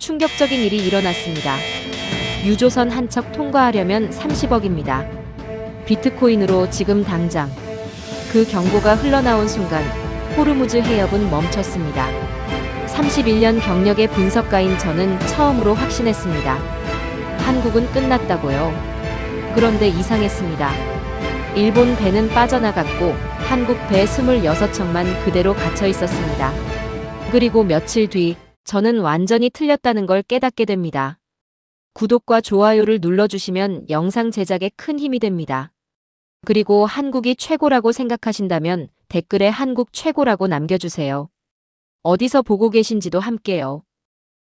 충격적인 일이 일어났습니다. 유조선 한 척 통과하려면 30억입니다. 비트코인으로 지금 당장. 그 경고가 흘러나온 순간 호르무즈 해협은 멈췄습니다. 31년 경력의 분석가인 저는 처음으로 확신했습니다. 한국은 끝났다고요. 그런데 이상했습니다. 일본 배는 빠져나갔고 한국 배 26척만 그대로 갇혀 있었습니다. 그리고 며칠 뒤 저는 완전히 틀렸다는 걸 깨닫게 됩니다. 구독과 좋아요를 눌러주시면 영상 제작에 큰 힘이 됩니다. 그리고 한국이 최고라고 생각하신다면 댓글에 한국 최고라고 남겨주세요. 어디서 보고 계신지도 함께요.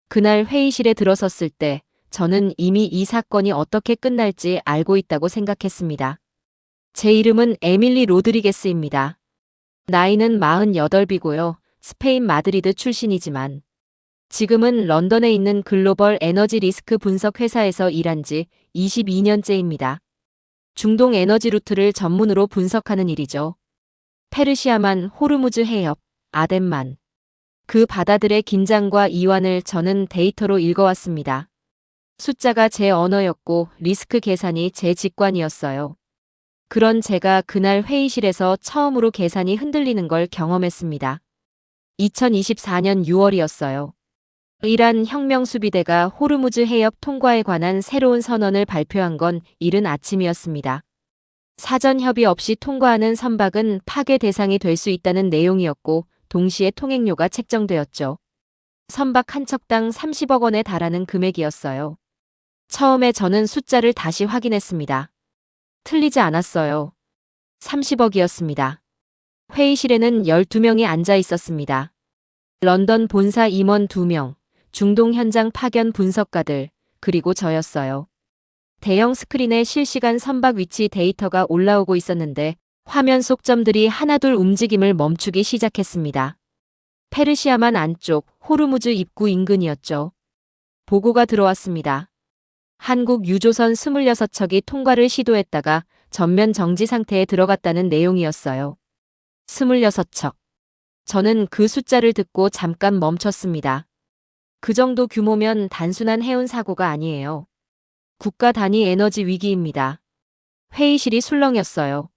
그날 회의실에 들어섰을 때 저는 이미 이 사건이 어떻게 끝날지 알고 있다고 생각했습니다. 제 이름은 에밀리 로드리게스입니다. 나이는 48이고요. 스페인 마드리드 출신이지만 지금은 런던에 있는 글로벌 에너지 리스크 분석 회사에서 일한 지 22년째입니다. 중동 에너지 루트를 전문으로 분석하는 일이죠. 페르시아만, 호르무즈 해협, 아덴만. 그 바다들의 긴장과 이완을 저는 데이터로 읽어왔습니다. 숫자가 제 언어였고 리스크 계산이 제 직관이었어요. 그런 제가 그날 회의실에서 처음으로 계산이 흔들리는 걸 경험했습니다. 2024년 6월이었어요. 이란 혁명수비대가 호르무즈 해협 통과에 관한 새로운 선언을 발표한 건 이른 아침이었습니다. 사전 협의 없이 통과하는 선박은 파괴 대상이 될 수 있다는 내용이었고 동시에 통행료가 책정되었죠. 선박 한 척당 30억 원에 달하는 금액이었어요. 처음에 저는 숫자를 다시 확인했습니다. 틀리지 않았어요. 30억이었습니다. 회의실에는 12명이 앉아 있었습니다. 런던 본사 임원 2명, 중동 현장 파견 분석가들, 그리고 저였어요. 대형 스크린에 실시간 선박 위치 데이터가 올라오고 있었는데 화면 속 점들이 하나둘 움직임을 멈추기 시작했습니다. 페르시아만 안쪽 호르무즈 입구 인근이었죠. 보고가 들어왔습니다. 한국 유조선 26척이 통과를 시도했다가 전면 정지 상태에 들어갔다는 내용이었어요. 26척. 저는 그 숫자를 듣고 잠깐 멈췄습니다. 그 정도 규모면 단순한 해운 사고가 아니에요. 국가 단위 에너지 위기입니다. 회의실이 술렁였어요.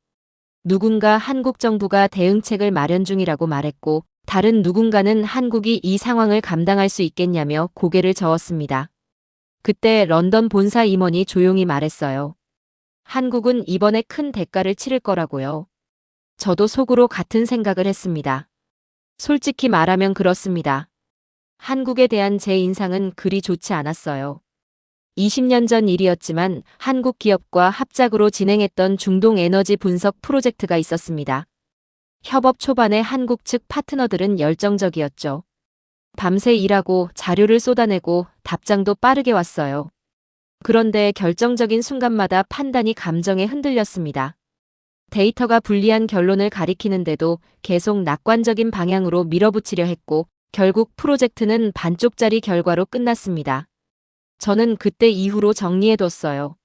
누군가 한국 정부가 대응책을 마련 중이라고 말했고 다른 누군가는 한국이 이 상황을 감당할 수 있겠냐며 고개를 저었습니다. 그때 런던 본사 임원이 조용히 말했어요. 한국은 이번에 큰 대가를 치를 거라고요. 저도 속으로 같은 생각을 했습니다. 솔직히 말하면 그렇습니다. 한국에 대한 제 인상은 그리 좋지 않았어요. 20년 전 일이었지만 한국 기업과 합작으로 진행했던 중동 에너지 분석 프로젝트가 있었습니다. 협업 초반에 한국 측 파트너들은 열정적이었죠. 밤새 일하고 자료를 쏟아내고 답장도 빠르게 왔어요. 그런데 결정적인 순간마다 판단이 감정에 흔들렸습니다. 데이터가 불리한 결론을 가리키는데도 계속 낙관적인 방향으로 밀어붙이려 했고 결국 프로젝트는 반쪽짜리 결과로 끝났습니다. 저는 그때 이후로 정리해뒀어요.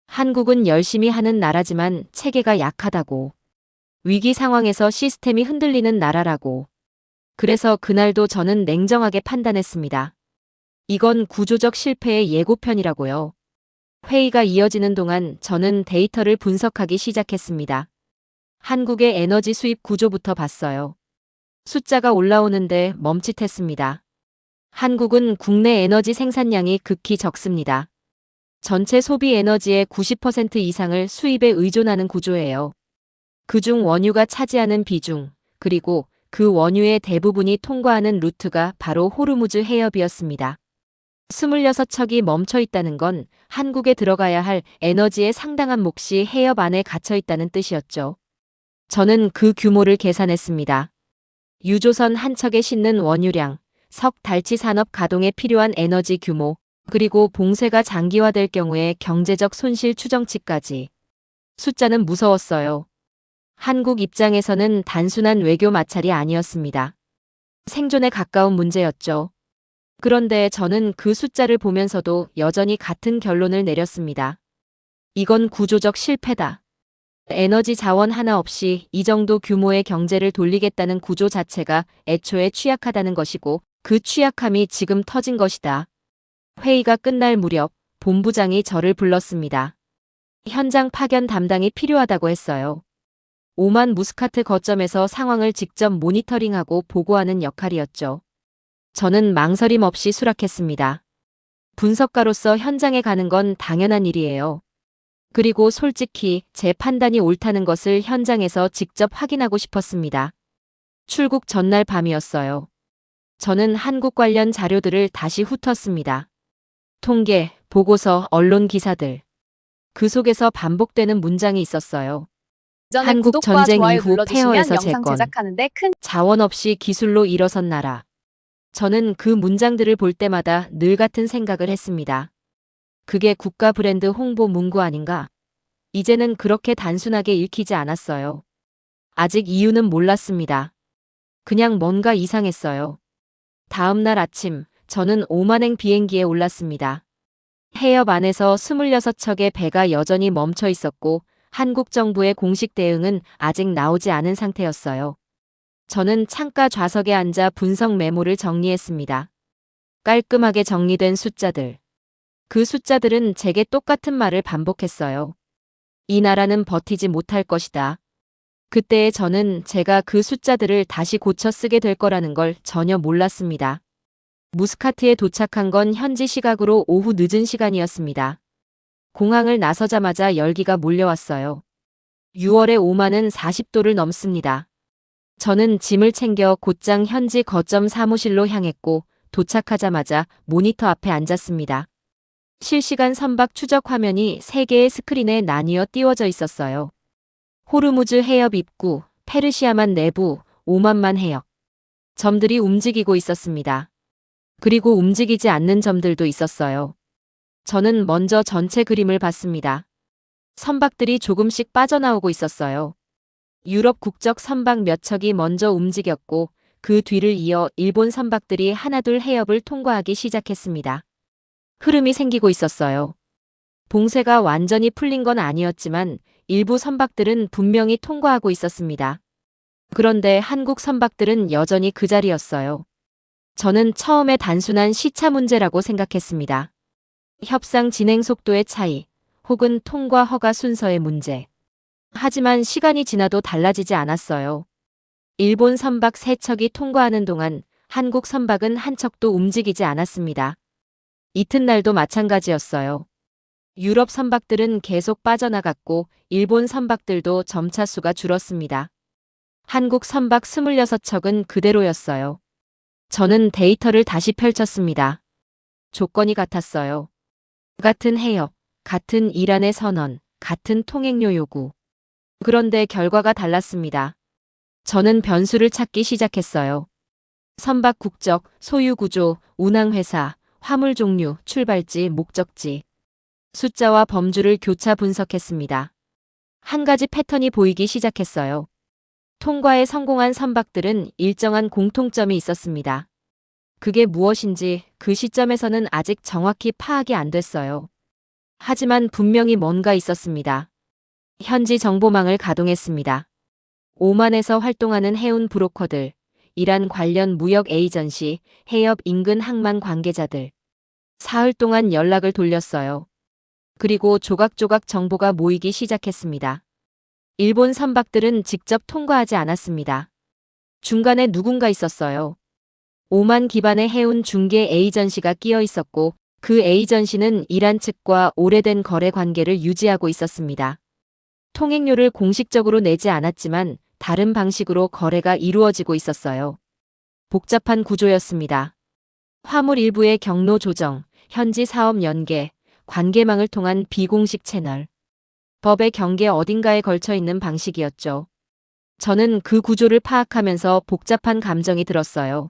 한국은 열심히 하는 나라지만 체계가 약하다고. 위기 상황에서 시스템이 흔들리는 나라라고. 그래서 그날도 저는 냉정하게 판단했습니다. 이건 구조적 실패의 예고편이라고요. 회의가 이어지는 동안 저는 데이터를 분석하기 시작했습니다. 한국의 에너지 수입 구조부터 봤어요. 숫자가 올라오는데 멈칫했습니다. 한국은 국내 에너지 생산량이 극히 적습니다. 전체 소비 에너지의 90% 이상을 수입에 의존하는 구조예요. 그중 원유가 차지하는 비중, 그리고 그 원유의 대부분이 통과하는 루트가 바로 호르무즈 해협이었습니다. 26척이 멈춰 있다는 건 한국에 들어가야 할 에너지의 상당한 몫이 해협 안에 갇혀 있다는 뜻이었죠. 저는 그 규모를 계산했습니다. 유조선 한 척에 싣는 원유량, 석달치 산업 가동에 필요한 에너지 규모, 그리고 봉쇄가 장기화될 경우의 경제적 손실 추정치까지. 숫자는 무서웠어요. 한국 입장에서는 단순한 외교 마찰이 아니었습니다. 생존에 가까운 문제였죠. 그런데 저는 그 숫자를 보면서도 여전히 같은 결론을 내렸습니다. 이건 구조적 실패다. 에너지 자원 하나 없이 이 정도 규모의 경제를 돌리겠다는 구조 자체가 애초에 취약하다는 것이고 그 취약함이 지금 터진 것이다. 회의가 끝날 무렵 본부장이 저를 불렀습니다. 현장 파견 담당이 필요하다고 했어요. 오만 무스카트 거점에서 상황을 직접 모니터링하고 보고하는 역할이었죠. 저는 망설임 없이 수락했습니다. 분석가로서 현장에 가는 건 당연한 일이에요. 그리고 솔직히 제 판단이 옳다는 것을 현장에서 직접 확인하고 싶었습니다. 출국 전날 밤이었어요. 저는 한국 관련 자료들을 다시 훑었습니다. 통계, 보고서, 언론 기사들. 그 속에서 반복되는 문장이 있었어요. 한국 전쟁 이후 폐허에서 재건, 자원 없이 기술로 일어선 나라. 저는 그 문장들을 볼 때마다 늘 같은 생각을 했습니다. 그게 국가 브랜드 홍보 문구 아닌가? 이제는 그렇게 단순하게 읽히지 않았어요. 아직 이유는 몰랐습니다. 그냥 뭔가 이상했어요. 다음 날 아침, 저는 오만행 비행기에 올랐습니다. 해협 안에서 26척의 배가 여전히 멈춰 있었고 한국 정부의 공식 대응은 아직 나오지 않은 상태였어요. 저는 창가 좌석에 앉아 분석 메모를 정리했습니다. 깔끔하게 정리된 숫자들. 그 숫자들은 제게 똑같은 말을 반복했어요. 이 나라는 버티지 못할 것이다. 그때의 저는 제가 그 숫자들을 다시 고쳐 쓰게 될 거라는 걸 전혀 몰랐습니다. 무스카트에 도착한 건 현지 시각으로 오후 늦은 시간이었습니다. 공항을 나서자마자 열기가 몰려왔어요. 6월의 오만은 40도를 넘습니다. 저는 짐을 챙겨 곧장 현지 거점 사무실로 향했고 도착하자마자 모니터 앞에 앉았습니다. 실시간 선박 추적 화면이 3개의 스크린에 나뉘어 띄워져 있었어요. 호르무즈 해협 입구, 페르시아만 내부, 오만만 해역. 점들이 움직이고 있었습니다. 그리고 움직이지 않는 점들도 있었어요. 저는 먼저 전체 그림을 봤습니다. 선박들이 조금씩 빠져나오고 있었어요. 유럽 국적 선박 몇 척이 먼저 움직였고 그 뒤를 이어 일본 선박들이 하나둘 해협을 통과하기 시작했습니다. 흐름이 생기고 있었어요. 봉쇄가 완전히 풀린 건 아니었지만 일부 선박들은 분명히 통과하고 있었습니다. 그런데 한국 선박들은 여전히 그 자리였어요. 저는 처음에 단순한 시차 문제라고 생각했습니다. 협상 진행 속도의 차이, 혹은 통과 허가 순서의 문제. 하지만 시간이 지나도 달라지지 않았어요. 일본 선박 3척이 통과하는 동안 한국 선박은 한 척도 움직이지 않았습니다. 이튿날도 마찬가지였어요. 유럽 선박들은 계속 빠져나갔고 일본 선박들도 점차 수가 줄었습니다. 한국 선박 26척은 그대로였어요. 저는 데이터를 다시 펼쳤습니다. 조건이 같았어요. 같은 해협, 같은 이란의 선언, 같은 통행료 요구. 그런데 결과가 달랐습니다. 저는 변수를 찾기 시작했어요. 선박 국적, 소유 구조, 운항회사, 화물 종류, 출발지, 목적지. 숫자와 범주를 교차 분석했습니다. 한 가지 패턴이 보이기 시작했어요. 통과에 성공한 선박들은 일정한 공통점이 있었습니다. 그게 무엇인지 그 시점에서는 아직 정확히 파악이 안 됐어요. 하지만 분명히 뭔가 있었습니다. 현지 정보망을 가동했습니다. 오만에서 활동하는 해운 브로커들, 이란 관련 무역 에이전시, 해협 인근 항만 관계자들. 사흘 동안 연락을 돌렸어요. 그리고 조각조각 정보가 모이기 시작했습니다. 일본 선박들은 직접 통과하지 않았습니다. 중간에 누군가 있었어요. 오만 기반의 해운 중개 에이전시가 끼어 있었고 그 에이전시는 이란 측과 오래된 거래 관계를 유지하고 있었습니다. 통행료를 공식적으로 내지 않았지만 다른 방식으로 거래가 이루어지고 있었어요. 복잡한 구조였습니다. 화물 일부의 경로 조정, 현지 사업 연계, 관계망을 통한 비공식 채널. 법의 경계 어딘가에 걸쳐 있는 방식이었죠. 저는 그 구조를 파악하면서 복잡한 감정이 들었어요.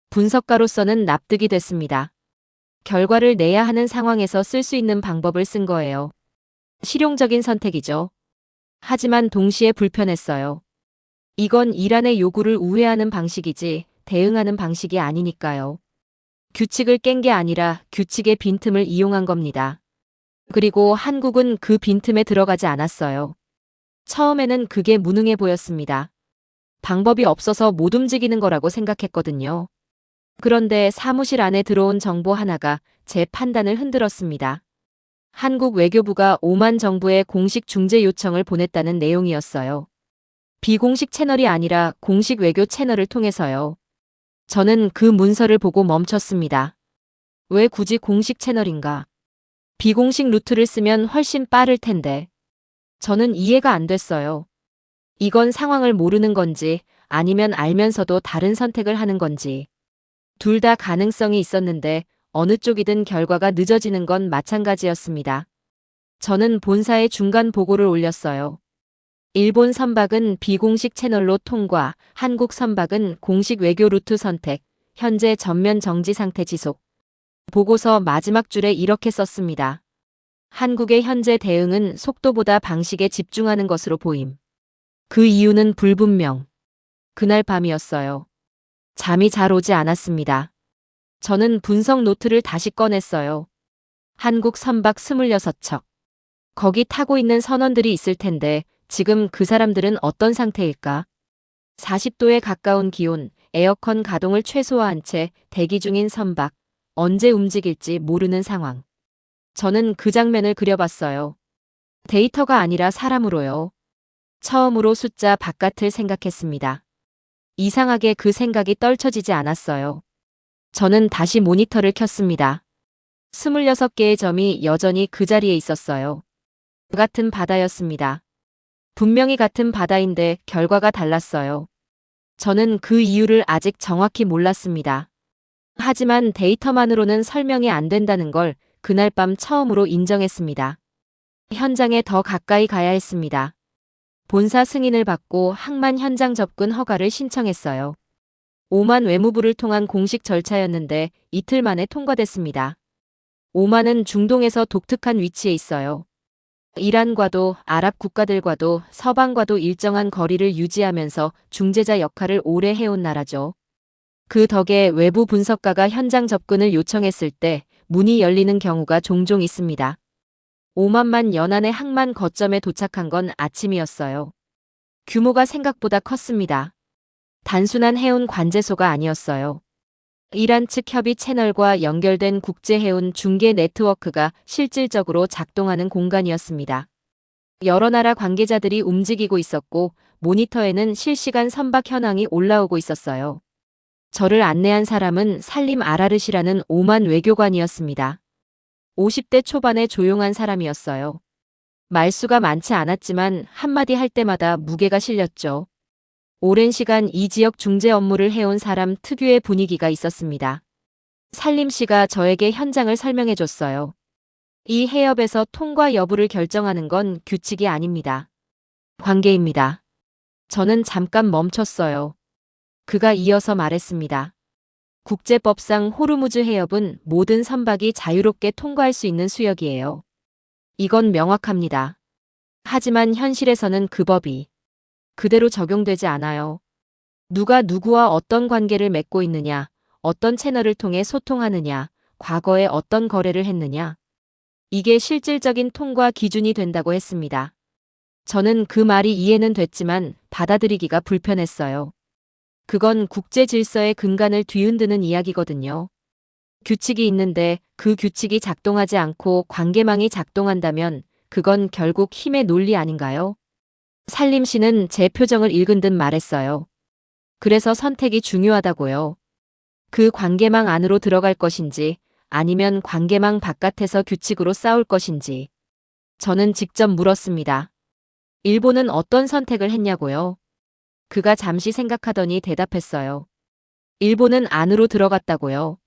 분석가로서는 납득이 됐습니다. 결과를 내야 하는 상황에서 쓸 수 있는 방법을 쓴 거예요. 실용적인 선택이죠. 하지만 동시에 불편했어요. 이건 이란의 요구를 우회하는 방식이지 대응하는 방식이 아니니까요. 규칙을 깬 게 아니라 규칙의 빈틈을 이용한 겁니다. 그리고 한국은 그 빈틈에 들어가지 않았어요. 처음에는 그게 무능해 보였습니다. 방법이 없어서 못 움직이는 거라고 생각했거든요. 그런데 사무실 안에 들어온 정보 하나가 제 판단을 흔들었습니다. 한국 외교부가 오만 정부에 공식 중재 요청을 보냈다는 내용이었어요. 비공식 채널이 아니라 공식 외교 채널을 통해서요. 저는 그 문서를 보고 멈췄습니다. 왜 굳이 공식 채널인가? 비공식 루트를 쓰면 훨씬 빠를 텐데. 저는 이해가 안 됐어요. 이건 상황을 모르는 건지 아니면 알면서도 다른 선택을 하는 건지. 둘 다 가능성이 있었는데 어느 쪽이든 결과가 늦어지는 건 마찬가지였습니다. 저는 본사에 중간 보고를 올렸어요. 일본 선박은 비공식 채널로 통과, 한국 선박은 공식 외교 루트 선택, 현재 전면 정지 상태 지속. 보고서 마지막 줄에 이렇게 썼습니다. 한국의 현재 대응은 속도보다 방식에 집중하는 것으로 보임. 그 이유는 불분명. 그날 밤이었어요. 잠이 잘 오지 않았습니다. 저는 분석 노트를 다시 꺼냈어요. 한국 선박 26척. 거기 타고 있는 선원들이 있을 텐데 지금 그 사람들은 어떤 상태일까? 40도에 가까운 기온, 에어컨 가동을 최소화한 채 대기 중인 선박. 언제 움직일지 모르는 상황. 저는 그 장면을 그려봤어요. 데이터가 아니라 사람으로요. 처음으로 숫자 바깥을 생각했습니다. 이상하게 그 생각이 떨쳐지지 않았어요. 저는 다시 모니터를 켰습니다. 26개의 점이 여전히 그 자리에 있었어요. 같은 바다였습니다. 분명히 같은 바다인데 결과가 달랐어요. 저는 그 이유를 아직 정확히 몰랐습니다. 하지만 데이터만으로는 설명이 안 된다는 걸 그날 밤 처음으로 인정했습니다. 현장에 더 가까이 가야 했습니다. 본사 승인을 받고 항만 현장 접근 허가를 신청했어요. 오만 외무부를 통한 공식 절차였는데 이틀 만에 통과됐습니다. 오만은 중동에서 독특한 위치에 있어요. 이란과도 아랍 국가들과도 서방과도 일정한 거리를 유지하면서 중재자 역할을 오래 해온 나라죠. 그 덕에 외부 분석가가 현장 접근을 요청했을 때 문이 열리는 경우가 종종 있습니다. 오만만 연안의 항만 거점에 도착한 건 아침이었어요. 규모가 생각보다 컸습니다. 단순한 해운 관제소가 아니었어요. 이란 측 협의 채널과 연결된 국제해운 중계 네트워크가 실질적으로 작동하는 공간이었습니다. 여러 나라 관계자들이 움직이고 있었고 모니터에는 실시간 선박 현황이 올라오고 있었어요. 저를 안내한 사람은 살림 아라르시라는 오만 외교관이었습니다. 50대 초반의 조용한 사람이었어요. 말수가 많지 않았지만 한마디 할 때마다 무게가 실렸죠. 오랜 시간 이 지역 중재 업무를 해온 사람 특유의 분위기가 있었습니다. 살림 씨가 저에게 현장을 설명해 줬어요. 이 해협에서 통과 여부를 결정하는 건 규칙이 아닙니다. 관계입니다. 저는 잠깐 멈췄어요. 그가 이어서 말했습니다. 국제법상 호르무즈 해협은 모든 선박이 자유롭게 통과할 수 있는 수역이에요. 이건 명확합니다. 하지만 현실에서는 그 법이 그대로 적용되지 않아요. 누가 누구와 어떤 관계를 맺고 있느냐, 어떤 채널을 통해 소통하느냐, 과거에 어떤 거래를 했느냐. 이게 실질적인 통과 기준이 된다고 했습니다. 저는 그 말이 이해는 됐지만 받아들이기가 불편했어요. 그건 국제 질서의 근간을 뒤흔드는 이야기거든요. 규칙이 있는데 그 규칙이 작동하지 않고 관계망이 작동한다면 그건 결국 힘의 논리 아닌가요? 살림 씨는 제 표정을 읽은 듯 말했어요. 그래서 선택이 중요하다고요. 그 관계망 안으로 들어갈 것인지 아니면 관계망 바깥에서 규칙으로 싸울 것인지. 저는 직접 물었습니다. 일본은 어떤 선택을 했냐고요? 그가 잠시 생각하더니 대답했어요. 일본은 안으로 들어갔다고요.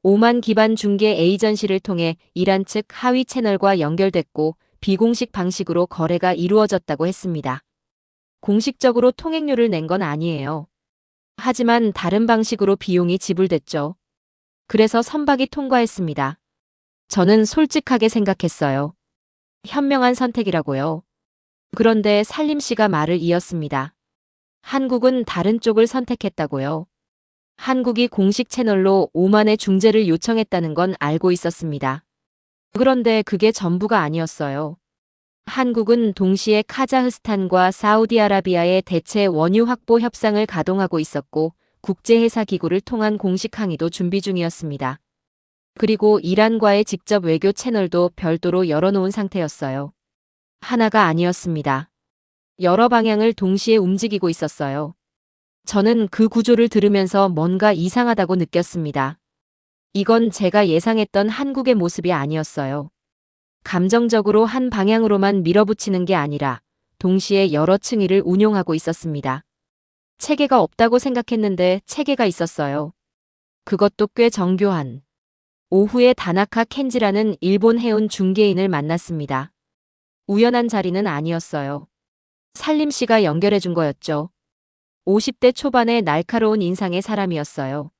오만 기반 중개 에이전시를 통해 이란 측 하위 채널과 연결됐고 비공식 방식으로 거래가 이루어졌다고 했습니다. 공식적으로 통행료를 낸 건 아니에요. 하지만 다른 방식으로 비용이 지불됐죠. 그래서 선박이 통과했습니다. 저는 솔직하게 생각했어요. 현명한 선택이라고요. 그런데 살림 씨가 말을 이었습니다. 한국은 다른 쪽을 선택했다고요. 한국이 공식 채널로 오만의 중재를 요청했다는 건 알고 있었습니다. 그런데 그게 전부가 아니었어요. 한국은 동시에 카자흐스탄과 사우디아라비아의 대체 원유 확보 협상을 가동하고 있었고 국제해사기구를 통한 공식 항의도 준비 중이었습니다. 그리고 이란과의 직접 외교 채널도 별도로 열어놓은 상태였어요. 하나가 아니었습니다. 여러 방향을 동시에 움직이고 있었어요. 저는 그 구조를 들으면서 뭔가 이상하다고 느꼈습니다. 이건 제가 예상했던 한국의 모습이 아니었어요. 감정적으로 한 방향으로만 밀어붙이는 게 아니라 동시에 여러 층위를 운용하고 있었습니다. 체계가 없다고 생각했는데 체계가 있었어요. 그것도 꽤 정교한. 오후에 다나카 켄지라는 일본 해운 중개인을 만났습니다. 우연한 자리는 아니었어요. 살림 씨가 연결해 준 거였죠. 50대 초반의 날카로운 인상의 사람이었어요.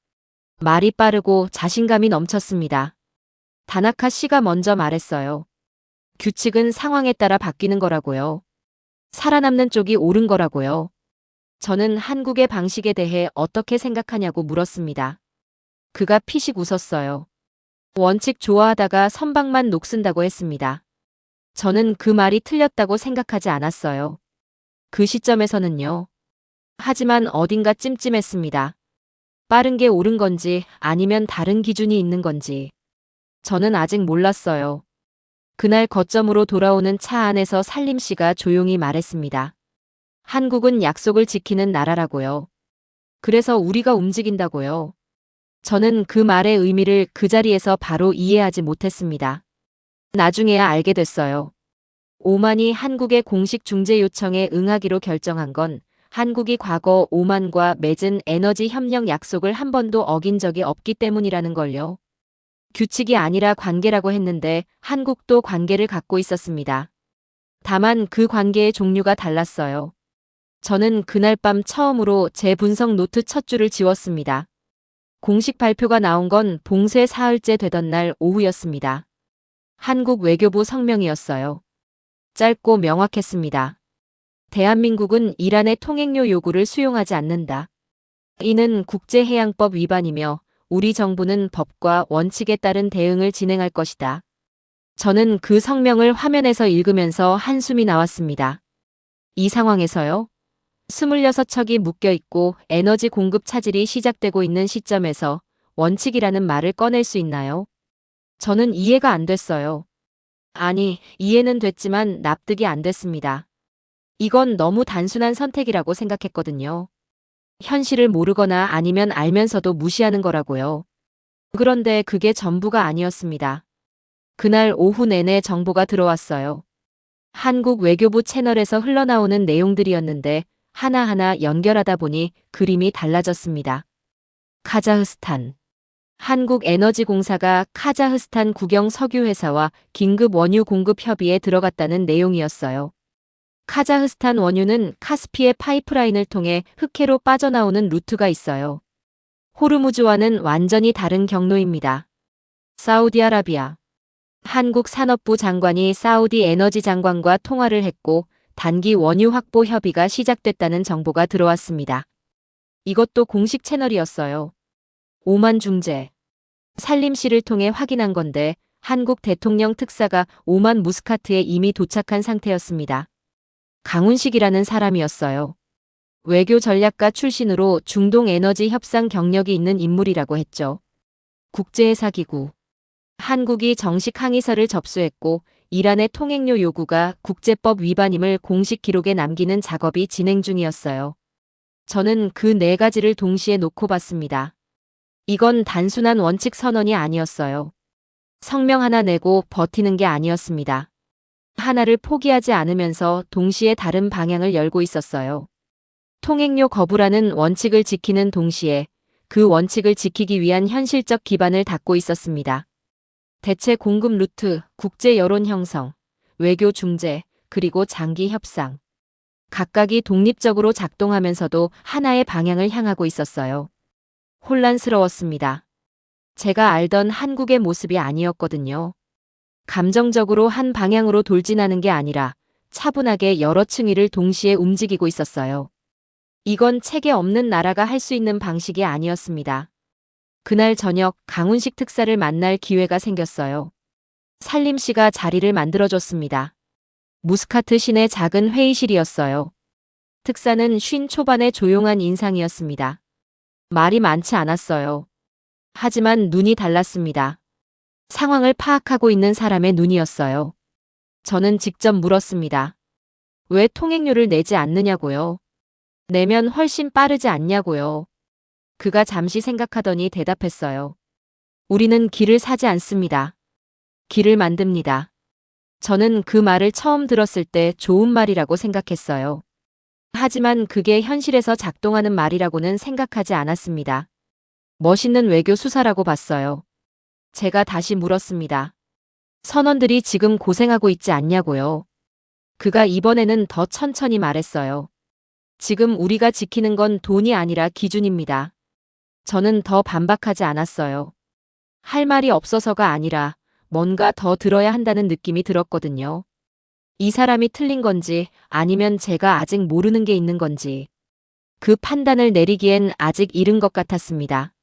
말이 빠르고 자신감이 넘쳤습니다. 다나카 씨가 먼저 말했어요. 규칙은 상황에 따라 바뀌는 거라고요. 살아남는 쪽이 옳은 거라고요. 저는 한국의 방식에 대해 어떻게 생각하냐고 물었습니다. 그가 피식 웃었어요. 원칙 좋아하다가 선방만 녹슨다고 했습니다. 저는 그 말이 틀렸다고 생각하지 않았어요. 그 시점에서는요. 하지만 어딘가 찜찜했습니다. 빠른 게 옳은 건지 아니면 다른 기준이 있는 건지. 저는 아직 몰랐어요. 그날 거점으로 돌아오는 차 안에서 살림 씨가 조용히 말했습니다. 한국은 약속을 지키는 나라라고요. 그래서 우리가 움직인다고요. 저는 그 말의 의미를 그 자리에서 바로 이해하지 못했습니다. 나중에야 알게 됐어요. 오만이 한국의 공식 중재 요청에 응하기로 결정한 건 한국이 과거 오만과 맺은 에너지 협력 약속을 한 번도 어긴 적이 없기 때문이라는 걸요. 규칙이 아니라 관계라고 했는데 한국도 관계를 갖고 있었습니다. 다만 그 관계의 종류가 달랐어요. 저는 그날 밤 처음으로 제 분석 노트 첫 줄을 지웠습니다. 공식 발표가 나온 건 봉쇄 사흘째 되던 날 오후였습니다. 한국 외교부 성명이었어요. 짧고 명확했습니다. 대한민국은 이란의 통행료 요구를 수용하지 않는다. 이는 국제해양법 위반이며 우리 정부는 법과 원칙에 따른 대응을 진행할 것이다. 저는 그 성명을 화면에서 읽으면서 한숨이 나왔습니다. 이 상황에서요? 26척이 묶여있고 에너지 공급 차질이 시작되고 있는 시점에서 원칙이라는 말을 꺼낼 수 있나요? 저는 이해가 안 됐어요. 아니, 이해는 됐지만 납득이 안 됐습니다. 이건 너무 단순한 선택이라고 생각했거든요. 현실을 모르거나 아니면 알면서도 무시하는 거라고요. 그런데 그게 전부가 아니었습니다. 그날 오후 내내 정보가 들어왔어요. 한국 외교부 채널에서 흘러나오는 내용들이었는데 하나하나 연결하다 보니 그림이 달라졌습니다. 카자흐스탄. 한국에너지공사가 카자흐스탄 국영 석유회사와 긴급 원유 공급 협의에 들어갔다는 내용이었어요. 카자흐스탄 원유는 카스피의 파이프라인을 통해 흑해로 빠져나오는 루트가 있어요. 호르무즈와는 완전히 다른 경로입니다. 사우디아라비아. 한국 산업부 장관이 사우디 에너지 장관과 통화를 했고 단기 원유 확보 협의가 시작됐다는 정보가 들어왔습니다. 이것도 공식 채널이었어요. 오만 중재. 살림 씨를 통해 확인한 건데 한국 대통령 특사가 오만 무스카트에 이미 도착한 상태였습니다. 강훈식이라는 사람이었어요. 외교 전략가 출신으로 중동 에너지 협상 경력이 있는 인물이라고 했죠. 국제회사기구. 한국이 정식 항의서를 접수했고 이란의 통행료 요구가 국제법 위반임을 공식 기록에 남기는 작업이 진행 중이었어요. 저는 그 네 가지를 동시에 놓고 봤습니다. 이건 단순한 원칙 선언이 아니었어요. 성명 하나 내고 버티는 게 아니었습니다. 하나를 포기하지 않으면서 동시에 다른 방향을 열고 있었어요. 통행료 거부라는 원칙을 지키는 동시에 그 원칙을 지키기 위한 현실적 기반을 닦고 있었습니다. 대체 공급 루트, 국제 여론 형성, 외교 중재, 그리고 장기 협상. 각각이 독립적으로 작동하면서도 하나의 방향을 향하고 있었어요. 혼란스러웠습니다. 제가 알던 한국의 모습이 아니었거든요. 감정적으로 한 방향으로 돌진하는 게 아니라 차분하게 여러 층위를 동시에 움직이고 있었어요. 이건 체계 없는 나라가 할 수 있는 방식이 아니었습니다. 그날 저녁 강훈식 특사를 만날 기회가 생겼어요. 살림 씨가 자리를 만들어줬습니다. 무스카트 시내 작은 회의실이었어요. 특사는 쉰 초반의 조용한 인상이었습니다. 말이 많지 않았어요. 하지만 눈이 달랐습니다. 상황을 파악하고 있는 사람의 눈이었어요. 저는 직접 물었습니다. 왜 통행료를 내지 않느냐고요? 내면 훨씬 빠르지 않냐고요. 그가 잠시 생각하더니 대답했어요. 우리는 길을 사지 않습니다. 길을 만듭니다. 저는 그 말을 처음 들었을 때 좋은 말이라고 생각했어요. 하지만 그게 현실에서 작동하는 말이라고는 생각하지 않았습니다. 멋있는 외교 수사라고 봤어요. 제가 다시 물었습니다. 선원들이 지금 고생하고 있지 않냐고요. 그가 이번에는 더 천천히 말했어요. 지금 우리가 지키는 건 돈이 아니라 기준입니다. 저는 더 반박하지 않았어요. 할 말이 없어서가 아니라 뭔가 더 들어야 한다는 느낌이 들었거든요. 이 사람이 틀린 건지 아니면 제가 아직 모르는 게 있는 건지. 그 판단을 내리기엔 아직 이른 것 같았습니다.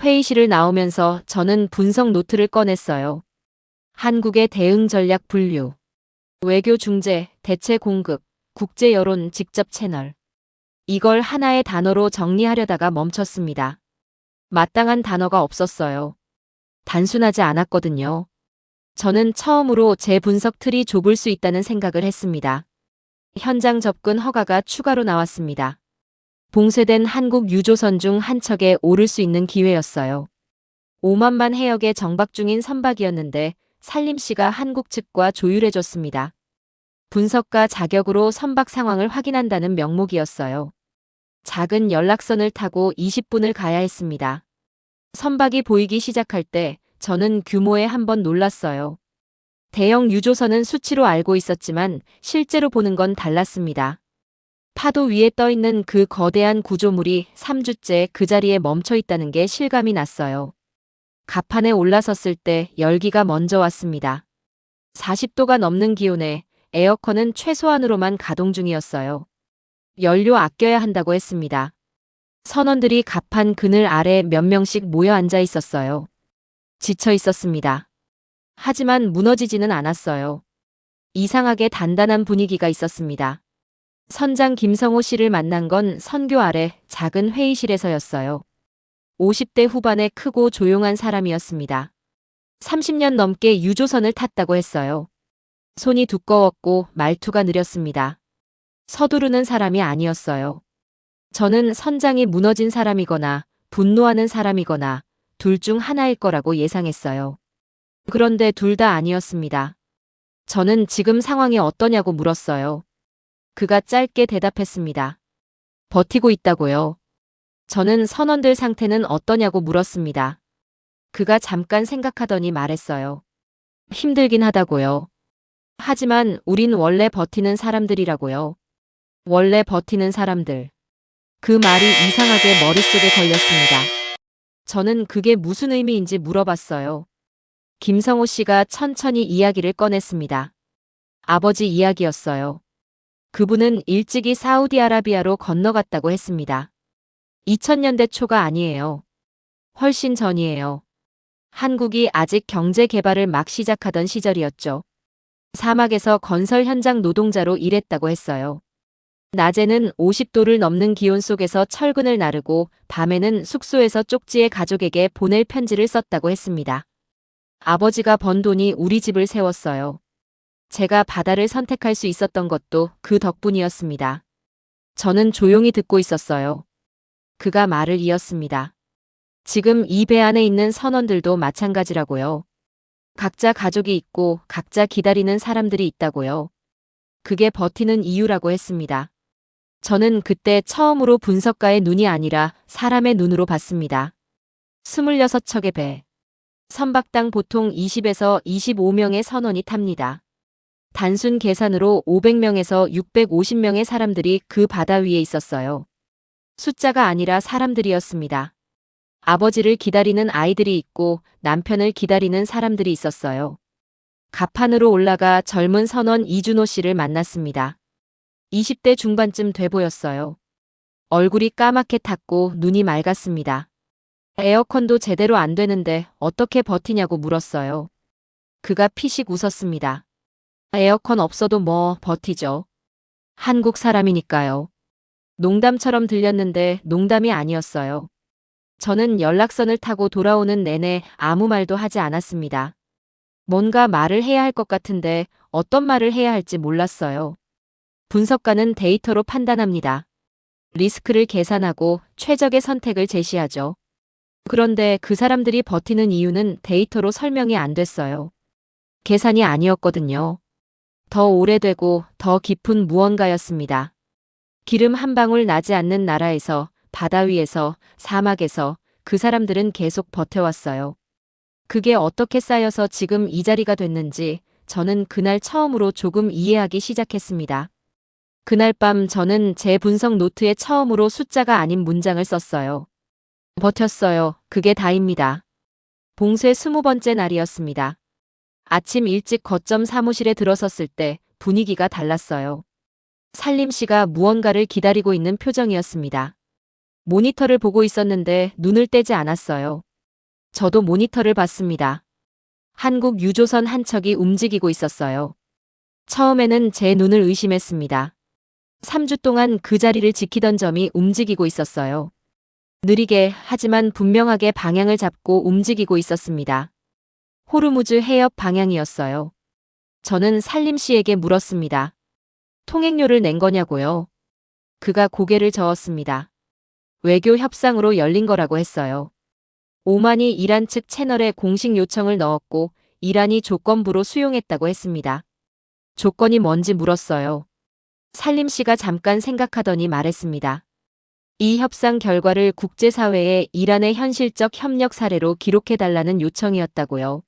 회의실을 나오면서 저는 분석 노트를 꺼냈어요. 한국의 대응 전략 분류, 외교 중재, 대체 공급, 국제 여론 직접 채널. 이걸 하나의 단어로 정리하려다가 멈췄습니다. 마땅한 단어가 없었어요. 단순하지 않았거든요. 저는 처음으로 제 분석 틀이 좁을 수 있다는 생각을 했습니다. 현장 접근 허가가 추가로 나왔습니다. 봉쇄된 한국 유조선 중 한 척에 오를 수 있는 기회였어요. 5만만 해역에 정박 중인 선박이었는데 산림씨가 한국 측과 조율해줬습니다. 분석가 자격으로 선박 상황을 확인한다는 명목이었어요. 작은 연락선을 타고 20분을 가야 했습니다. 선박이 보이기 시작할 때 저는 규모에 한번 놀랐어요. 대형 유조선은 수치로 알고 있었지만 실제로 보는 건 달랐습니다. 파도 위에 떠있는 그 거대한 구조물이 3주째 그 자리에 멈춰 있다는 게 실감이 났어요. 갑판에 올라섰을 때 열기가 먼저 왔습니다. 40도가 넘는 기온에 에어컨은 최소한으로만 가동 중이었어요. 연료 아껴야 한다고 했습니다. 선원들이 갑판 그늘 아래 몇 명씩 모여 앉아 있었어요. 지쳐 있었습니다. 하지만 무너지지는 않았어요. 이상하게 단단한 분위기가 있었습니다. 선장 김성호 씨를 만난 건 선교 아래 작은 회의실에서였어요. 50대 후반의 크고 조용한 사람이었습니다. 30년 넘게 유조선을 탔다고 했어요. 손이 두꺼웠고 말투가 느렸습니다. 서두르는 사람이 아니었어요. 저는 선장이 무너진 사람이거나 분노하는 사람이거나 둘 중 하나일 거라고 예상했어요. 그런데 둘 다 아니었습니다. 저는 지금 상황이 어떠냐고 물었어요. 그가 짧게 대답했습니다. 버티고 있다고요. 저는 선원들 상태는 어떠냐고 물었습니다. 그가 잠깐 생각하더니 말했어요. 힘들긴 하다고요. 하지만 우린 원래 버티는 사람들이라고요. 원래 버티는 사람들. 그 말이 이상하게 머릿속에 걸렸습니다. 저는 그게 무슨 의미인지 물어봤어요. 김성호 씨가 천천히 이야기를 꺼냈습니다. 아버지 이야기였어요. 그분은 일찍이 사우디아라비아로 건너갔다고 했습니다. 2000년대 초가 아니에요. 훨씬 전이에요. 한국이 아직 경제 개발을 막 시작하던 시절이었죠. 사막에서 건설 현장 노동자로 일했다고 했어요. 낮에는 50도를 넘는 기온 속에서 철근을 나르고 밤에는 숙소에서 쪽지에 가족에게 보낼 편지를 썼다고 했습니다. 아버지가 번 돈이 우리 집을 세웠어요. 제가 바다를 선택할 수 있었던 것도 그 덕분이었습니다. 저는 조용히 듣고 있었어요. 그가 말을 이었습니다. 지금 이 배 안에 있는 선원들도 마찬가지라고요. 각자 가족이 있고 각자 기다리는 사람들이 있다고요. 그게 버티는 이유라고 했습니다. 저는 그때 처음으로 분석가의 눈이 아니라 사람의 눈으로 봤습니다. 26척의 배. 선박당 보통 20에서 25명의 선원이 탑니다. 단순 계산으로 500명에서 650명의 사람들이 그 바다 위에 있었어요. 숫자가 아니라 사람들이었습니다. 아버지를 기다리는 아이들이 있고 남편을 기다리는 사람들이 있었어요. 갑판으로 올라가 젊은 선원 이준호 씨를 만났습니다. 20대 중반쯤 돼 보였어요. 얼굴이 까맣게 탔고 눈이 맑았습니다. 에어컨도 제대로 안 되는데 어떻게 버티냐고 물었어요. 그가 피식 웃었습니다. 에어컨 없어도 뭐 버티죠. 한국 사람이니까요. 농담처럼 들렸는데 농담이 아니었어요. 저는 연락선을 타고 돌아오는 내내 아무 말도 하지 않았습니다. 뭔가 말을 해야 할 것 같은데 어떤 말을 해야 할지 몰랐어요. 분석가는 데이터로 판단합니다. 리스크를 계산하고 최적의 선택을 제시하죠. 그런데 그 사람들이 버티는 이유는 데이터로 설명이 안 됐어요. 계산이 아니었거든요. 더 오래되고 더 깊은 무언가였습니다. 기름 한 방울 나지 않는 나라에서, 바다 위에서, 사막에서 그 사람들은 계속 버텨왔어요. 그게 어떻게 쌓여서 지금 이 자리가 됐는지 저는 그날 처음으로 조금 이해하기 시작했습니다. 그날 밤 저는 제 분석 노트에 처음으로 숫자가 아닌 문장을 썼어요. 버텼어요. 그게 다입니다. 봉쇄 20번째 날이었습니다. 아침 일찍 거점 사무실에 들어섰을 때 분위기가 달랐어요. 살림 씨가 무언가를 기다리고 있는 표정이었습니다. 모니터를 보고 있었는데 눈을 떼지 않았어요. 저도 모니터를 봤습니다. 한국 유조선 한 척이 움직이고 있었어요. 처음에는 제 눈을 의심했습니다. 3주 동안 그 자리를 지키던 점이 움직이고 있었어요. 느리게 하지만 분명하게 방향을 잡고 움직이고 있었습니다. 호르무즈 해협 방향이었어요. 저는 살림 씨에게 물었습니다. 통행료를 낸 거냐고요? 그가 고개를 저었습니다. 외교 협상으로 열린 거라고 했어요. 오만이 이란 측 채널에 공식 요청을 넣었고 이란이 조건부로 수용했다고 했습니다. 조건이 뭔지 물었어요. 살림 씨가 잠깐 생각하더니 말했습니다. 이 협상 결과를 국제사회에 이란의 현실적 협력 사례로 기록해달라는 요청이었다고요.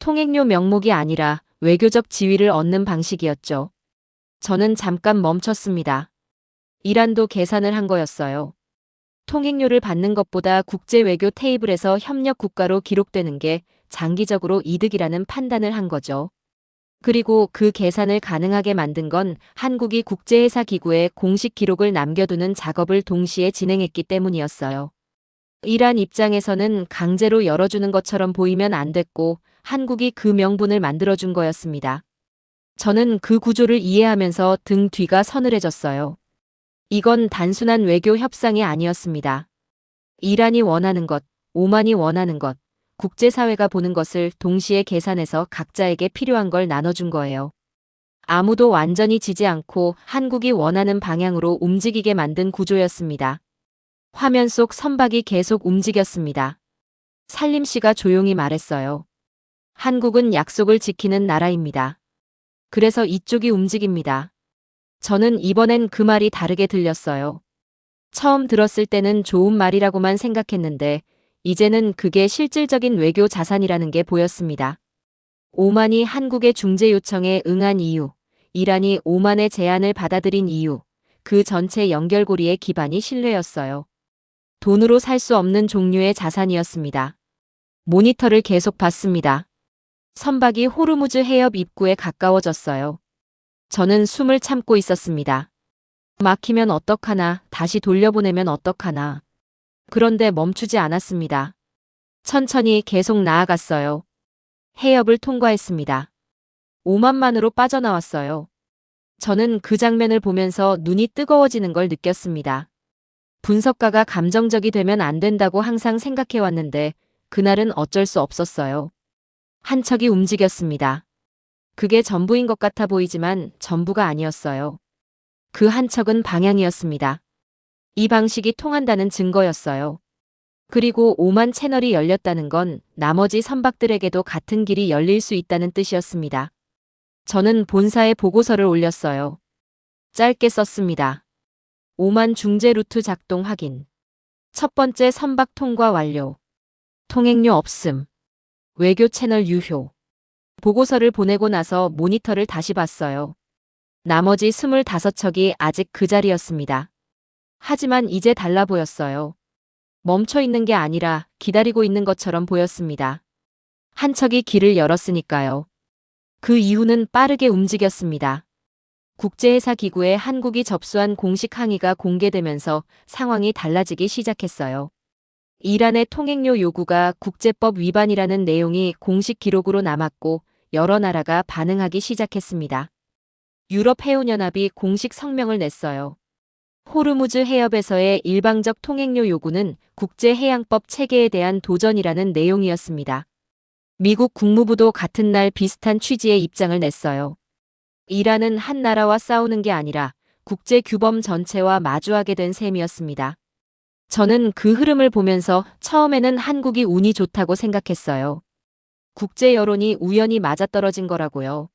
통행료 명목이 아니라 외교적 지위를 얻는 방식이었죠. 저는 잠깐 멈췄습니다. 이란도 계산을 한 거였어요. 통행료를 받는 것보다 국제 외교 테이블에서 협력 국가로 기록되는 게 장기적으로 이득이라는 판단을 한 거죠. 그리고 그 계산을 가능하게 만든 건 한국이 국제회사기구에 공식 기록을 남겨두는 작업을 동시에 진행했기 때문이었어요. 이란 입장에서는 강제로 열어주는 것처럼 보이면 안 됐고 한국이 그 명분을 만들어준 거였습니다. 저는 그 구조를 이해하면서 등 뒤가 서늘해졌어요. 이건 단순한 외교 협상이 아니었습니다. 이란이 원하는 것, 오만이 원하는 것, 국제사회가 보는 것을 동시에 계산해서 각자에게 필요한 걸 나눠준 거예요. 아무도 완전히 지지 않고 한국이 원하는 방향으로 움직이게 만든 구조였습니다. 화면 속 선박이 계속 움직였습니다. 살림 씨가 조용히 말했어요. 한국은 약속을 지키는 나라입니다. 그래서 이쪽이 움직입니다. 저는 이번엔 그 말이 다르게 들렸어요. 처음 들었을 때는 좋은 말이라고만 생각했는데 이제는 그게 실질적인 외교 자산이라는 게 보였습니다. 오만이 한국의 중재 요청에 응한 이유, 이란이 오만의 제안을 받아들인 이유, 그 전체 연결고리의 기반이 신뢰였어요. 돈으로 살 수 없는 종류의 자산이었습니다. 모니터를 계속 봤습니다. 선박이 호르무즈 해협 입구에 가까워졌어요. 저는 숨을 참고 있었습니다. 막히면 어떡하나, 다시 돌려보내면 어떡하나. 그런데 멈추지 않았습니다. 천천히 계속 나아갔어요. 해협을 통과했습니다. 오만만으로 빠져나왔어요. 저는 그 장면을 보면서 눈이 뜨거워지는 걸 느꼈습니다. 분석가가 감정적이 되면 안 된다고 항상 생각해왔는데 그날은 어쩔 수 없었어요. 한 척이 움직였습니다. 그게 전부인 것 같아 보이지만 전부가 아니었어요. 그 한 척은 방향이었습니다. 이 방식이 통한다는 증거였어요. 그리고 오만 채널이 열렸다는 건 나머지 선박들에게도 같은 길이 열릴 수 있다는 뜻이었습니다. 저는 본사에 보고서를 올렸어요. 짧게 썼습니다. 오만 중재 루트 작동 확인. 첫 번째 선박 통과 완료. 통행료 없음. 외교 채널 유효. 보고서를 보내고 나서 모니터를 다시 봤어요. 나머지 25척이 아직 그 자리였습니다. 하지만 이제 달라 보였어요. 멈춰 있는 게 아니라 기다리고 있는 것처럼 보였습니다. 한 척이 길을 열었으니까요. 그 이후는 빠르게 움직였습니다. 국제회사 기구에 한국이 접수한 공식 항의가 공개되면서 상황이 달라지기 시작했어요. 이란의 통행료 요구가 국제법 위반이라는 내용이 공식 기록으로 남았고 여러 나라가 반응하기 시작했습니다. 유럽 해운연합이 공식 성명을 냈어요. 호르무즈 해협에서의 일방적 통행료 요구는 국제해양법 체계에 대한 도전이라는 내용이었습니다. 미국 국무부도 같은 날 비슷한 취지의 입장을 냈어요. 이란은 한 나라와 싸우는 게 아니라 국제 규범 전체와 마주하게 된 셈이었습니다. 저는 그 흐름을 보면서 처음에는 한국이 운이 좋다고 생각했어요. 국제 여론이 우연히 맞아떨어진 거라고요.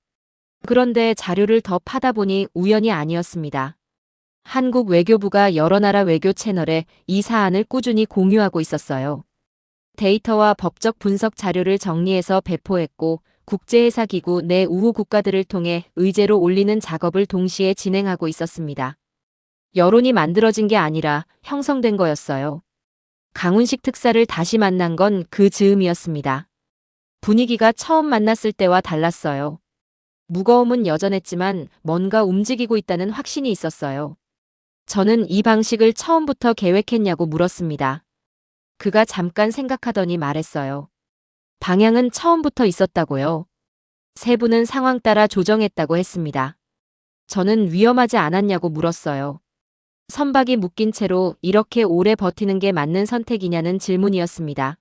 그런데 자료를 더 파다 보니 우연이 아니었습니다. 한국 외교부가 여러 나라 외교 채널에 이 사안을 꾸준히 공유하고 있었어요. 데이터와 법적 분석 자료를 정리해서 배포했고 국제해사기구 내 우호 국가들을 통해 의제로 올리는 작업을 동시에 진행하고 있었습니다. 여론이 만들어진 게 아니라 형성된 거였어요. 강훈식 특사를 다시 만난 건 그 즈음이었습니다. 분위기가 처음 만났을 때와 달랐어요. 무거움은 여전했지만 뭔가 움직이고 있다는 확신이 있었어요. 저는 이 방식을 처음부터 계획했냐고 물었습니다. 그가 잠깐 생각하더니 말했어요. 방향은 처음부터 있었다고요. 세부는 상황 따라 조정했다고 했습니다. 저는 위험하지 않았냐고 물었어요. 선박이 묶인 채로 이렇게 오래 버티는 게 맞는 선택이냐는 질문이었습니다.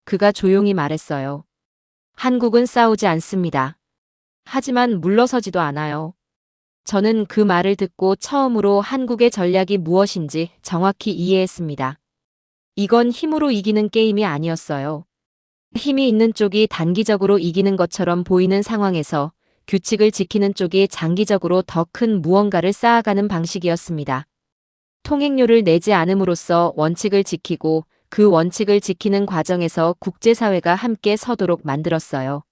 그가 조용히 말했어요. 한국은 싸우지 않습니다. 하지만 물러서지도 않아요. 저는 그 말을 듣고 처음으로 한국의 전략이 무엇인지 정확히 이해했습니다. 이건 힘으로 이기는 게임이 아니었어요. 힘이 있는 쪽이 단기적으로 이기는 것처럼 보이는 상황에서 규칙을 지키는 쪽이 장기적으로 더 큰 무언가를 쌓아가는 방식이었습니다. 통행료를 내지 않음으로써 원칙을 지키고 그 원칙을 지키는 과정에서 국제사회가 함께 서도록 만들었어요.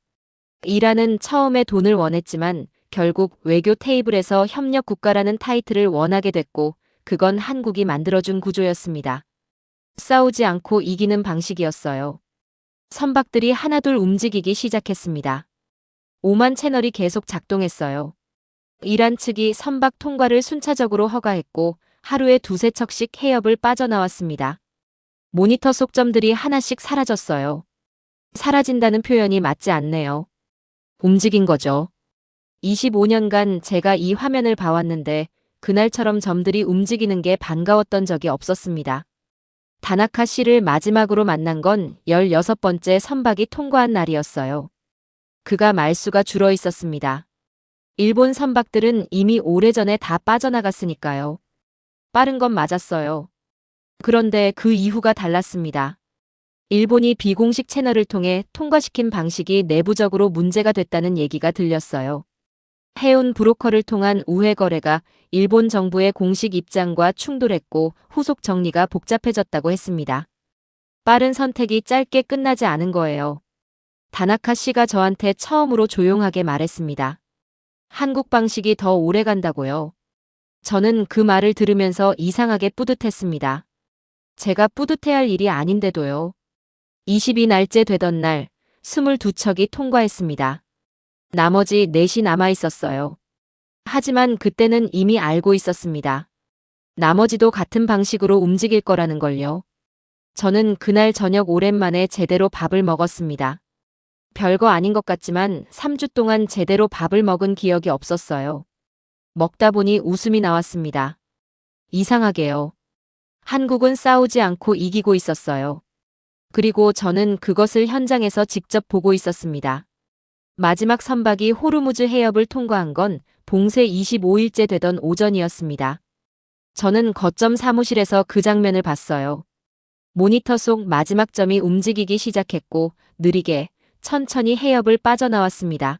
이란은 처음에 돈을 원했지만 결국 외교 테이블에서 협력 국가라는 타이틀을 원하게 됐고 그건 한국이 만들어준 구조였습니다. 싸우지 않고 이기는 방식이었어요. 선박들이 하나둘 움직이기 시작했습니다. 오만 채널이 계속 작동했어요. 이란 측이 선박 통과를 순차적으로 허가했고 하루에 두세 척씩 해협을 빠져나왔습니다. 모니터 속점들이 하나씩 사라졌어요. 사라진다는 표현이 맞지 않네요. 움직인 거죠. 25년간 제가 이 화면을 봐왔는데 그날처럼 점들이 움직이는 게 반가웠던 적이 없었습니다. 다나카 씨를 마지막으로 만난 건 16번째 선박이 통과한 날이었어요. 그가 말수가 줄어 있었습니다. 일본 선박들은 이미 오래전에 다 빠져나갔으니까요. 빠른 건 맞았어요. 그런데 그 이후가 달랐습니다. 일본이 비공식 채널을 통해 통과시킨 방식이 내부적으로 문제가 됐다는 얘기가 들렸어요. 해운 브로커를 통한 우회 거래가 일본 정부의 공식 입장과 충돌했고 후속 정리가 복잡해졌다고 했습니다. 빠른 선택이 짧게 끝나지 않은 거예요. 다나카 씨가 저한테 처음으로 조용하게 말했습니다. 한국 방식이 더 오래 간다고요. 저는 그 말을 들으면서 이상하게 뿌듯했습니다. 제가 뿌듯해할 일이 아닌데도요. 22날째 되던 날 22척이 통과했습니다. 나머지 4이 남아 있었어요. 하지만 그때는 이미 알고 있었습니다. 나머지도 같은 방식으로 움직일 거라는 걸요. 저는 그날 저녁 오랜만에 제대로 밥을 먹었습니다. 별거 아닌 것 같지만 3주 동안 제대로 밥을 먹은 기억이 없었어요. 먹다 보니 웃음이 나왔습니다. 이상하게요. 한국은 싸우지 않고 이기고 있었어요. 그리고 저는 그것을 현장에서 직접 보고 있었습니다. 마지막 선박이 호르무즈 해협을 통과한 건 봉쇄 25일째 되던 오전이었습니다. 저는 거점 사무실에서 그 장면을 봤어요. 모니터 속 마지막 점이 움직이기 시작했고 느리게 천천히 해협을 빠져나왔습니다.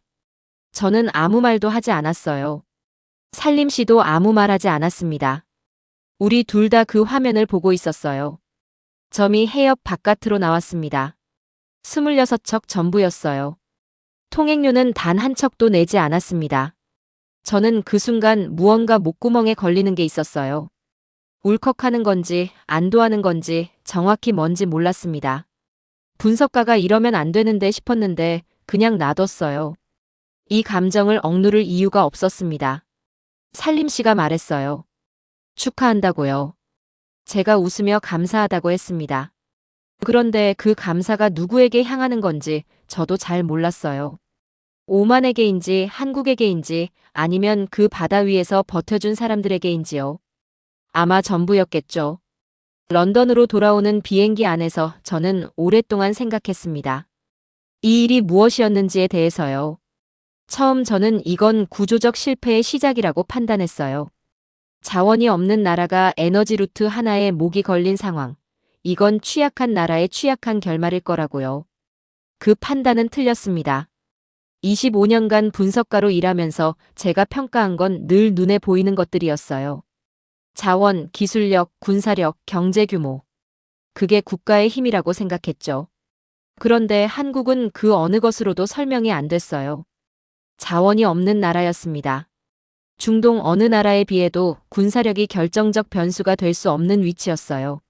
저는 아무 말도 하지 않았어요. 살림 씨도 아무 말 하지 않았습니다. 우리 둘 다 그 화면을 보고 있었어요. 점이 해협 바깥으로 나왔습니다. 26척 전부였어요. 통행료는 단 한 척도 내지 않았습니다. 저는 그 순간 무언가 목구멍에 걸리는 게 있었어요. 울컥하는 건지 안도하는 건지 정확히 뭔지 몰랐습니다. 분석가가 이러면 안 되는데 싶었는데 그냥 놔뒀어요. 이 감정을 억누를 이유가 없었습니다. 살림 씨가 말했어요. 축하한다고요. 제가 웃으며 감사하다고 했습니다. 그런데 그 감사가 누구에게 향하는 건지 저도 잘 몰랐어요. 오만에게인지 한국에게인지 아니면 그 바다 위에서 버텨준 사람들에게인지요. 아마 전부였겠죠. 런던으로 돌아오는 비행기 안에서 저는 오랫동안 생각했습니다. 이 일이 무엇이었는지에 대해서요. 처음 저는 이건 구조적 실패의 시작이라고 판단했어요. 자원이 없는 나라가 에너지 루트 하나에 목이 걸린 상황. 이건 취약한 나라의 취약한 결말일 거라고요. 그 판단은 틀렸습니다. 25년간 분석가로 일하면서 제가 평가한 건 늘 눈에 보이는 것들이었어요. 자원, 기술력, 군사력, 경제 규모. 그게 국가의 힘이라고 생각했죠. 그런데 한국은 그 어느 것으로도 설명이 안 됐어요. 자원이 없는 나라였습니다. 중동 어느 나라에 비해도 군사력이 결정적 변수가 될 수 없는 위치였어요.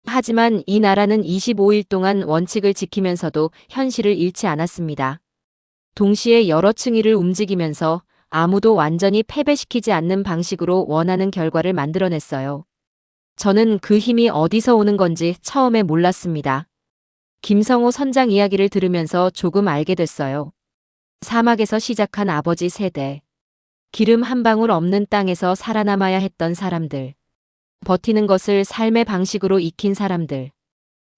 하지만 이 나라는 25일 동안 원칙을 지키면서도 현실을 잃지 않았습니다. 동시에 여러 층위를 움직이면서 아무도 완전히 패배시키지 않는 방식으로 원하는 결과를 만들어냈어요. 저는 그 힘이 어디서 오는 건지 처음에 몰랐습니다. 김성호 선장 이야기를 들으면서 조금 알게 됐어요. 사막에서 시작한 아버지 세대. 기름 한 방울 없는 땅에서 살아남아야 했던 사람들. 버티는 것을 삶의 방식으로 익힌 사람들.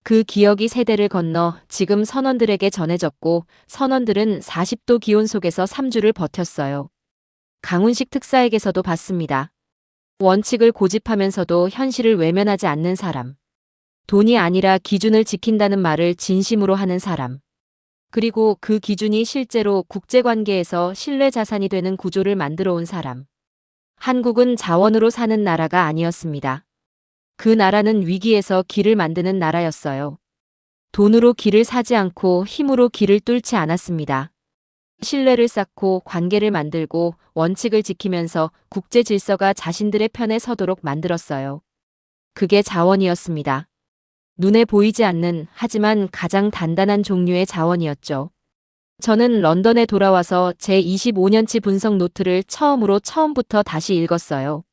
그 기억이 세대를 건너 지금 선원들에게 전해졌고 선원들은 40도 기온 속에서 3주를 버텼어요. 강훈식 특사에게서도 봤습니다. 원칙을 고집하면서도 현실을 외면하지 않는 사람. 돈이 아니라 기준을 지킨다는 말을 진심으로 하는 사람. 그리고 그 기준이 실제로 국제관계에서 신뢰 자산이 되는 구조를 만들어 온 사람. 한국은 자원으로 사는 나라가 아니었습니다. 그 나라는 위기에서 길을 만드는 나라였어요. 돈으로 길을 사지 않고 힘으로 길을 뚫지 않았습니다. 신뢰를 쌓고 관계를 만들고 원칙을 지키면서 국제 질서가 자신들의 편에 서도록 만들었어요. 그게 자원이었습니다. 눈에 보이지 않는 하지만 가장 단단한 종류의 자원이었죠. 저는 런던에 돌아와서 제 25년치 분석 노트를 처음부터 다시 읽었어요.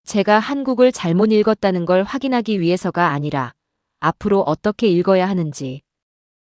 제가 한국을 잘못 읽었다는 걸 확인하기 위해서가 아니라 앞으로 어떻게 읽어야 하는지.